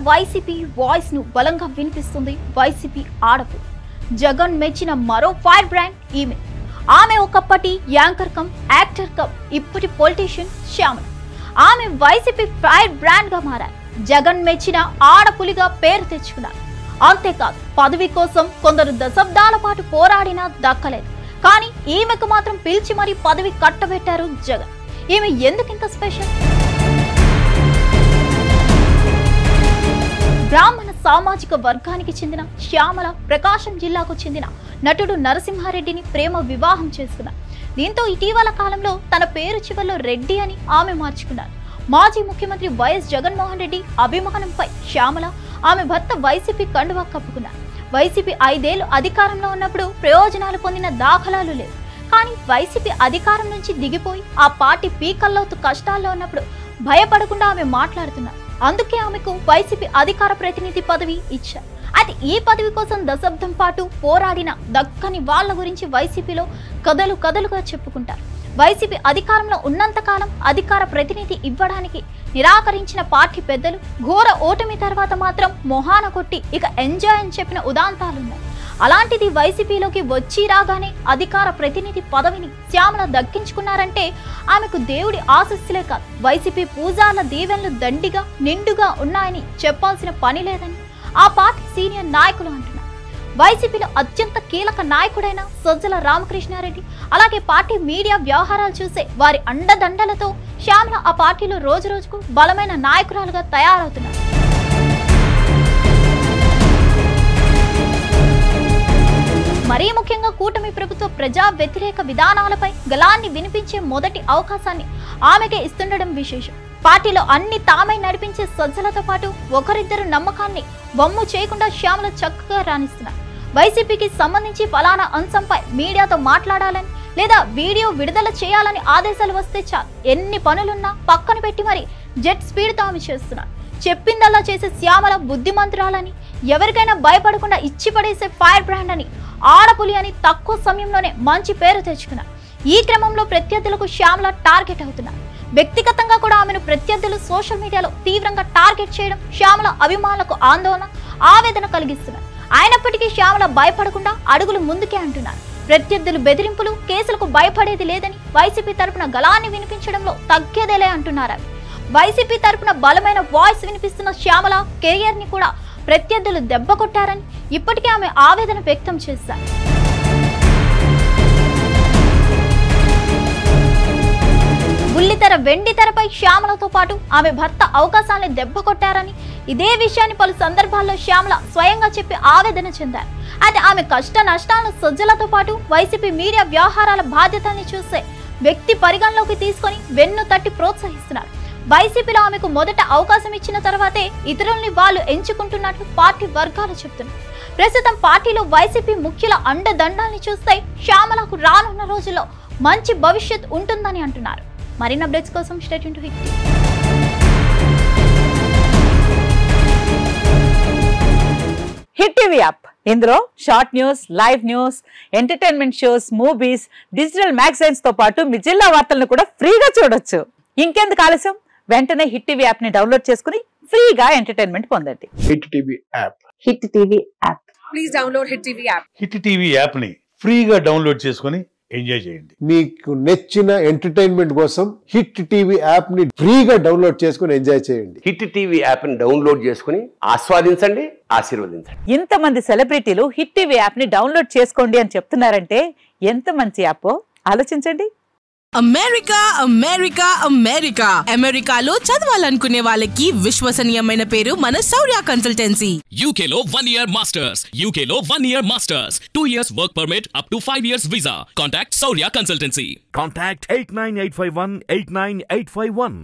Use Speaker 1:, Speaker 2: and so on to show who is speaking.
Speaker 1: YCP voice ను బలంగా వినిపిస్తుంది వైసీపీ ఆడపు. జగన్ మెచ్చిన మరో ఫైర్ బ్రాండ్ ఈమె. ఆమె ఒకప్పటి యాంకర్ కమ్ యాక్టర్ కమ్ ఇప్పటి పొలిటీషియన్ శ్యామల. ఆమె వైసీపీ ఫైర్ బ్రాండ్ గా మారారు. జగన్ మెచ్చిన ఆడపులిగా పేరు తెచ్చుకున్నారు. అంతేకాదు పదవి కోసం కొందరు దశాబ్దాల పాటు పోరాడినా దక్కలేదు. కానీ ఈమెకు మాత్రం పిలిచి మరీ పదవి కట్టబెట్టారు జగన్. ఈమె ఎందుకింత స్పెషల్? బ్రాహ్మణ సామాజిక వర్గానికి చెందిన శ్యామల ప్రకాశం జిల్లాకు చెందిన నటుడు నరసింహారెడ్డిని ప్రేమ వివాహం చేసుకున్నారు. దీంతో ఇటీవల కాలంలో తన పేరు చివరిలో రెడ్డి అని ఆమె మార్చుకున్నారు. మాజీ ముఖ్యమంత్రి వైఎస్ జగన్మోహన్ రెడ్డి అభిమానంపై శ్యామల ఆమె భర్త వైసీపీ కండువా కప్పుకున్నారు. వైసీపీ 5 ఏళ్లు అధికారంలో ఉన్నప్పుడు ప్రయోజనాలు పొందిన దాఖలాలు లేవు. కానీ వైసీపీ అధికారం నుంచి దిగిపోయి ఆ పార్టీ పీకల్లోతు కష్టాల్లో ఉన్నప్పుడు భయపడకుండా ఆమె మాట్లాడుతున్నారు. అందుకే ఆమెకు వైసీపీ అధికార ప్రతినిధి పదవి ఇచ్చారు. అయితే ఈ పదవి కోసం దశాబ్దం పాటు పోరాడిన దక్కని వాళ్ళ గురించి వైసీపీలో కథలుగా చెప్పుకుంటారు. వైసీపీ అధికారంలో ఉన్నంతకాలం అధికార ప్రతినిధి ఇవ్వడానికి నిరాకరించిన పార్టీ పెద్దలు ఘోర ఓటమి తర్వాత మాత్రం మొహాన కొట్టి ఇక ఎంజాయ్ అని చెప్పిన ఉదాంతాలున్నాయి. అలాంటిది వైసీపీలోకి వచ్చి రాగానే అధికార ప్రతినిధి పదవిని శ్యామల దక్కించుకున్నారంటే ఆమెకు దేవుడి ఆశీస్సులే కాదు, వైసీపీ పూజార్ల దీవెనలు దండిగా నిండుగా ఉన్నాయని చెప్పాల్సిన పని లేదని ఆ పార్టీ సీనియర్ నాయకులు అంటున్నారు. వైసీపీలో అత్యంత కీలక నాయకుడైన సజ్జల రామకృష్ణారెడ్డి అలాగే పార్టీ మీడియా వ్యవహారాలు చూసే వారి అండదండలతో శ్యామల ఆ పార్టీలో రోజు రోజుకు బలమైన నాయకురాలుగా తయారవుతున్నారు. మరీ ముఖ్యంగా కూటమి ప్రభుత్వ ప్రజా వ్యతిరేక విధానాలపై గళాన్ని వినిపించే మొదటి అవకాశాన్ని ఆమెకే ఇస్తుండడం విశేషం. పార్టీలో అన్ని తామై నడిపించే సజ్జలతో పాటు ఒకరిద్దరు నమ్మకాన్ని వమ్ము చేయకుండా శ్యామల చక్కగా రాణిస్తున్నారు. వైసీపీకి సంబంధించి ఫలానా అంశంపై మీడియాతో మాట్లాడాలని లేదా వీడియో విడుదల చేయాలని ఆదేశాలు వస్తే చాలు ఎన్ని పనులున్నా పక్కన పెట్టి మరి జెట్ స్పీడ్తో ఆమె చేస్తున్నారు. చెప్పిందల్లా చేసే శ్యామల బుద్ధిమంతురాలని, ఎవరికైనా భయపడకుండా ఇచ్చి పడేసే ఫైర్ బ్రాండ్ అని, ఆడపులి అని తక్కువ సమయంలోనే మంచి పేరు తెచ్చుకున్నారు. ఈ క్రమంలో ప్రత్యర్థులకు శ్యామల టార్గెట్ అవుతున్నారు. వ్యక్తిగతంగా కూడా ఆమెను ప్రత్యర్థులు సోషల్ మీడియాలో తీవ్రంగా టార్గెట్ చేయడం శ్యామల అభిమానులకు ఆందోళన, ఆవేదన కలిగిస్తున్నారు. అయినప్పటికీ శ్యామల భయపడకుండా అడుగులు ముందుకే అంటున్నారు. ప్రత్యర్థులు బెదిరింపులు, కేసులకు భయపడేది లేదని వైసీపీ తరపున గళాన్ని వినిపించడంలో తగ్గేదేలే అంటున్నారు. వైసీపీ తరపున బలమైన వాయిస్ వినిపిస్తున్న శ్యామల కెరియర్ ని కూడా ప్రత్యర్థులు దెబ్బ కొట్టారని ఇప్పటికే ఆమె ఆవేదన వ్యక్తం చేశారు. బుల్లితెర వెండితెరపై శ్యామలతో పాటు ఆమె భర్త అవకాశాన్ని దెబ్బ కొట్టారని, ఇదే విషయాన్ని పలు సందర్భాల్లో శ్యామల స్వయంగా చెప్పి ఆవేదన చెందారు. అయితే ఆమె కష్ట నష్టాలను సజ్జలతో పాటు వైసీపీ మీడియా వ్యవహారాల బాధ్యతల్ని చూసే వ్యక్తి పరిగణలోకి తీసుకొని వెన్ను తట్టి ప్రోత్సహిస్తున్నారు. వైసీపీలో ఆమెకు మొదట అవకాశం ఇచ్చిన తర్వాతే ఇతరుల్ని వాళ్ళు ఎంచుకుంటున్నట్లు పార్టీ వర్గాలు చెబుతున్నారు. ప్రస్తుతం పార్టీలో వైసీపీ ముఖ్యుల అండదండాల్ని చూస్తే శ్యామలకు రానున్న రోజుల్లో మంచి భవిష్యత్ ఉంటుందని అంటున్నారు. మరిన్ని అప్డేట్స్ కోసం stay tune to hit TV.
Speaker 2: Hit TV app, ఇందులో short news, live news, entertainment shows, movies, digital magazines తో పాటు మీ జిల్లా వార్తలను కూడా ఫ్రీగా చూడొచ్చు. ఇంకెందుకు ఆలస్యం, వెంటనే హిట్ టీవీ యాప్ ని డౌన్లోడ్ చేసుకుని ఫ్రీగా ఎంటర్టైన్మెంట్ పొందండి.
Speaker 3: Hit TV app.
Speaker 2: Hit TV app.
Speaker 4: Please download hit TV app.
Speaker 5: Hit TV app ని ఫ్రీగా డౌన్లోడ్ చేసుకుని ఎంజాయ్ చేయండి.
Speaker 3: మీకు నచ్చిన ఎంటర్టైన్మెంట్ కోసం హిట్ టీవీ యాప్ ని ఫ్రీగా డౌన్లోడ్ చేసుకుని ఎంజాయ్ చేయండి.
Speaker 6: హిట్ టీవీ యాప్ ని డౌన్లోడ్ చేసుకుని ఆస్వాదించండి, ఆశీర్వదించండి.
Speaker 2: ఇంతమంది సెలబ్రిటీలు హిట్ టీవీ యాప్ ని డౌన్లోడ్ చేసుకోండి అని చెప్తున్నారంటే ఎంత మంచి యాప్ ఆలోచించండి.
Speaker 4: అమెరికా అమెరికా అమెరికా అమెరికాలో చదవాలనుకునే వాళ్ళకి విశ్వసనీయమైన పేరు మన శౌర్య కన్సల్టెన్సీ.
Speaker 7: UK లో 1 year masters, UK లో 1 year masters, 2 years work permit up to 5 years visa. Contact Saurya Consultancy.
Speaker 8: Contact 89851 89851.